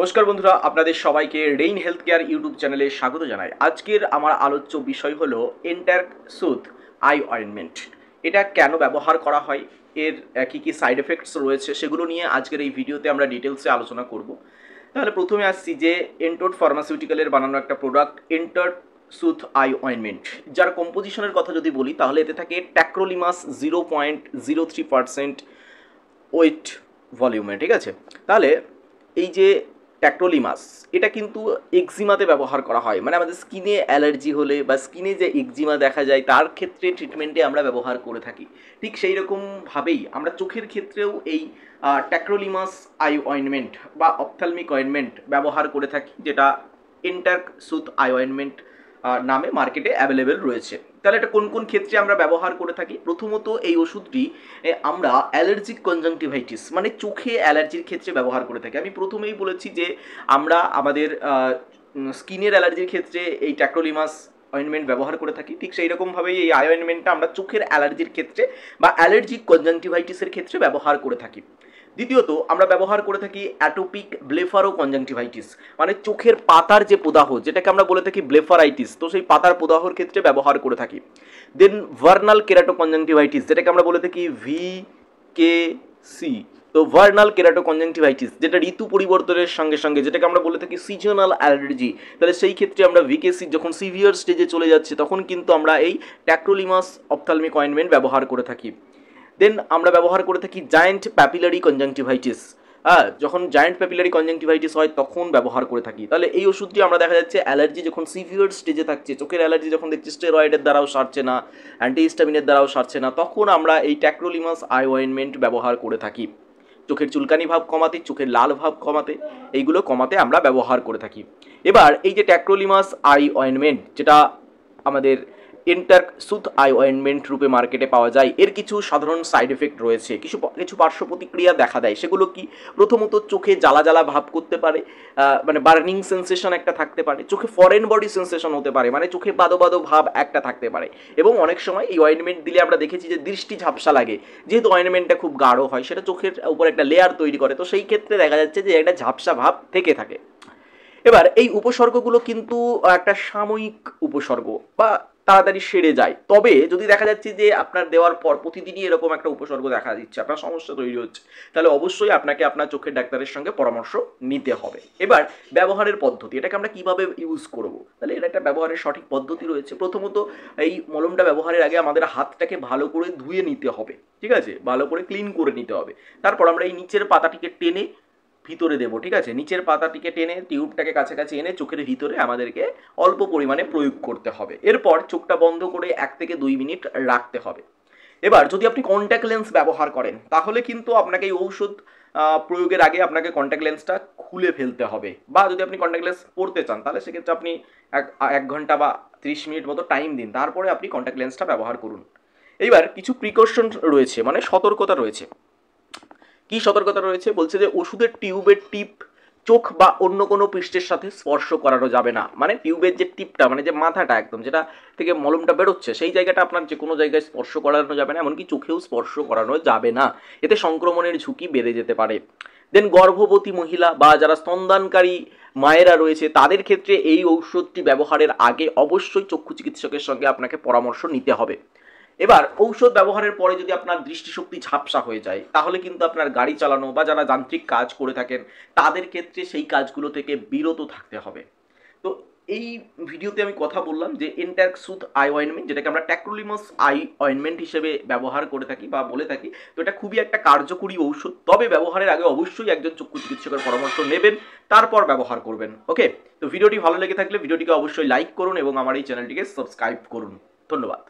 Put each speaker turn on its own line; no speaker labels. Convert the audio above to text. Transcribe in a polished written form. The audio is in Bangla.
নমস্কার বন্ধুরা, আপনাদের সবাইকে রেইন হেলথ কেয়ার ইউটিউব চ্যানেলে স্বাগত জানাই। আজকের আমার আলোচ্য বিষয় হলো এন্টার্ক সুথ আই অয়েনমেন্ট। এটা কেন ব্যবহার করা হয়, এর কী কী সাইড এফেক্টস রয়েছে সেগুলো নিয়ে আজকের এই ভিডিওতে আমরা ডিটেলসে আলোচনা করব। তাহলে প্রথমে আসছি যে এন্টোড ফার্মাসিউটিক্যালের বানানো একটা প্রোডাক্ট এন্টার্ক সুথ আই অয়েনমেন্ট, যার কম্পোজিশনের কথা যদি বলি তাহলে এতে থাকে ট্যাক্রোলিমাস 0.03% ওয়েট ভলিউমে, ঠিক আছে। তাহলে এই যে ট্যাক্রোলিমাস, এটা কিন্তু এক্সিমাতে ব্যবহার করা হয়, মানে আমাদের স্কিনে অ্যালার্জি হলে বা স্কিনে যে এক্সিমা দেখা যায় তার ক্ষেত্রে ট্রিটমেন্টে আমরা ব্যবহার করে থাকি। ঠিক সেই রকমভাবেই আমরা চোখের ক্ষেত্রেও এই ট্যাক্রোলিমাস আই অয়েনমেন্ট বা অপথ্যালমিক অয়েনমেন্ট ব্যবহার করে থাকি, যেটা এন্টার্ক সুথ আই অয়েনমেন্ট নামে মার্কেটে অ্যাভেলেবেল রয়েছে। তাহলে এটা কোন কোন ক্ষেত্রে আমরা ব্যবহার করে থাকি? প্রথমত এই ওষুধটি আমরা অ্যালার্জিক কনজাংটিভাইটিস মানে চোখে অ্যালার্জির ক্ষেত্রে ব্যবহার করে থাকি। আমি প্রথমেই বলেছি যে আমরা আমাদের স্কিনের অ্যালার্জির ক্ষেত্রে এই ট্যাক্রোলিমাস অয়েনমেন্ট ব্যবহার করে থাকি, ঠিক সেই রকমভাবেই এই আই অয়েনমেন্টটা আমরা চোখের অ্যালার্জির ক্ষেত্রে বা অ্যালার্জিক কনজাংটিভাইটিসের ক্ষেত্রে ব্যবহার করে থাকি। দ্বিতীয়ত আমরা ব্যবহার করে থাকি অ্যাটোপিক ব্লেফারো কনজাংটিভাইটিস, মানে চোখের পাতার যে প্রদাহ, যেটাকে আমরা বলে থাকি ব্লেফারাইটিস, তো সেই পাতার প্রদাহর ক্ষেত্রে ব্যবহার করে থাকি। দেন ভার্নাল কেরাটো কনজাংটিভাইটিস, যেটাকে আমরা বলে থাকি VKC, তো ভার্নাল কেরাটো কনজাংটিভাইটিস, যেটা ঋতু পরিবর্তনের সঙ্গে সঙ্গে যেটাকে আমরা বলে থাকি সিজনাল অ্যালার্জি, তাহলে সেই ক্ষেত্রে আমরা VKC যখন সিভিয়ার স্টেজে চলে যাচ্ছে তখন কিন্তু আমরা এই ট্যাক্রোলিমাস অপথ্যালমিক অয়েনমেন্ট ব্যবহার করে থাকি। দেন আমরা ব্যবহার করে থাকি জায়েন্ট প্যাপিলারি কনজাংটিভাইটিস, যখন জায়েন্ট প্যাপিলারি কনজাংটিভাইটিস হয় তখন ব্যবহার করে থাকি। তাহলে এই ওষুধটি আমরা দেখা যাচ্ছে অ্যালার্জি যখন সিভিয়ার স্টেজে থাকছে, চোখের অ্যালার্জি যখন দেখছি স্টেরয়েডের দ্বারাও সারছে না, অ্যান্টিহিস্টামিনের দ্বারাও সারছে না, তখন আমরা এই ট্যাক্রোলিমাস আই অয়েনমেন্ট ব্যবহার করে থাকি। চোখের চুলকানি ভাব কমাতে, চোখের লাল ভাব কমাতে, এইগুলো কমাতে আমরা ব্যবহার করে থাকি। এবার এই যে ট্যাক্রোলিমাস আই অয়েনমেন্ট, যেটা আমাদের এন্টার্ক সুথ আই অয়েনমেন্ট রূপে মার্কেটে পাওয়া যায়, এর কিছু সাধারণ সাইড এফেক্ট রয়েছে, কিছু পার্শ্ব প্রতিক্রিয়া দেখা দেয়। সেগুলো কি? প্রথমত চোখে জ্বালা জ্বালা ভাব করতে পারে, মানে বার্নিং সেন্সেশন একটা থাকতে পারে, চোখে ফরেন বডি সেন্সেশন হতে পারে, মানে চোখে বাদো বাদো ভাব একটা থাকতে পারে, এবং অনেক সময় এই অয়েনমেন্ট দিলে আমরা দেখেছি যে দৃষ্টি ঝাপসা লাগে, যেহেতু অয়েনমেন্টটা খুব গাঢ় হয়, সেটা চোখের উপর একটা লেয়ার তৈরি করে, তো সেই ক্ষেত্রে দেখা যাচ্ছে যে একটা ঝাপসা ভাব থেকে থাকে। এবার এই উপসর্গগুলো কিন্তু একটা সাময়িক উপসর্গ বা তাড়াতাড়ি সেরে যায়, তবে যদি দেখা যাচ্ছে যে আপনার দেওয়ার পর প্রতিদিনই এরকম একটা উপসর্গ দেখা দিচ্ছে, আপনার সমস্যা তৈরি হচ্ছে, তাহলে অবশ্যই আপনাকে আপনার চোখের ডাক্তারের সঙ্গে পরামর্শ নিতে হবে। এবার ব্যবহারের পদ্ধতি, এটাকে আমরা কিভাবে ইউজ করব, তাহলে এটা একটা ব্যবহারের সঠিক পদ্ধতি রয়েছে। প্রথমত এই মলমটা ব্যবহারের আগে আমাদের হাতটাকে ভালো করে ধুয়ে নিতে হবে, ঠিক আছে, ভালো করে ক্লিন করে নিতে হবে। তারপর আমরা এই নিচের পাতাটিকে টেনে ভিতরে দেবো, ঠিক আছে, নিচের পাতাটিকে টেনে টিউবটাকে কাছাকাছি এনে চোখের ভিতরে আমাদেরকে অল্প পরিমাণে প্রয়োগ করতে হবে। এরপর চোখটা বন্ধ করে 1 থেকে 2 মিনিট রাখতে হবে। এবার যদি আপনি কন্ট্যাক্ট লেন্স ব্যবহার করেন তাহলে কিন্তু আপনাকে এই ঔষধ প্রয়োগের আগে আপনাকে কন্ট্যাক্ট লেন্সটা খুলে ফেলতে হবে, বা যদি আপনি কন্ট্যাক্ট লেন্স পরতে চান তাহলে সেক্ষেত্রে আপনি 1 ঘন্টা বা 30 মিনিট মতো টাইম দিন, তারপরে আপনি কন্ট্যাক্ট লেন্সটা ব্যবহার করুন। এইবার কিছু প্রিকশন রয়েছে, মানে সতর্কতা রয়েছে। কি সতর্কতা রয়েছে? বলছে যে ওষুধের টিউবের টিপ চোখ বা অন্য কোনো পৃষ্ঠের সাথে স্পর্শ করানো যাবে না, মানে টিউবের যে টিপটা, মানে যে মাথাটা একদম যেটা থেকে মলমটা বেরোচ্ছে, সেই জায়গাটা আপনার যে কোনো জায়গায় স্পর্শ করানো যাবে না, এমনকি চোখেও স্পর্শ করানো যাবে না, এতে সংক্রমণের ঝুঁকি বেড়ে যেতে পারে। দেন গর্ভবতী মহিলা বা যারা স্তনদানকারী মায়েরা রয়েছে তাদের ক্ষেত্রে এই ঔষধটি ব্যবহারের আগে অবশ্যই চক্ষু চিকিৎসকের সঙ্গে আপনাকে পরামর্শ নিতে হবে। এবার ঔষধ ব্যবহারের পরে যদি আপনার দৃষ্টিশক্তি ঝাপসা হয়ে যায় তাহলে কিন্তু আপনার গাড়ি চালানো বা যারা যান্ত্রিক কাজ করে থাকেন তাদের ক্ষেত্রে সেই কাজগুলো থেকে বিরত থাকতে হবে। তো এই ভিডিওতে আমি কথা বললাম যে এন্টার্ক সুথ আই অয়েনমেন্ট, যেটাকে আমরা ট্যাক্রোলিমাস আই অয়েনমেন্ট হিসেবে ব্যবহার করে থাকি বা বলে থাকি, তো এটা খুবই একটা কার্যকরী ঔষধ, তবে ব্যবহারের আগে অবশ্যই একজন চক্ষু চিকিৎসকের পরামর্শ নেবেন, তারপর ব্যবহার করবেন। ওকে, তো ভিডিওটি ভালো লেগে থাকলে ভিডিওটিকে অবশ্যই লাইক করুন এবং আমার এই চ্যানেলটিকে সাবস্ক্রাইব করুন। ধন্যবাদ।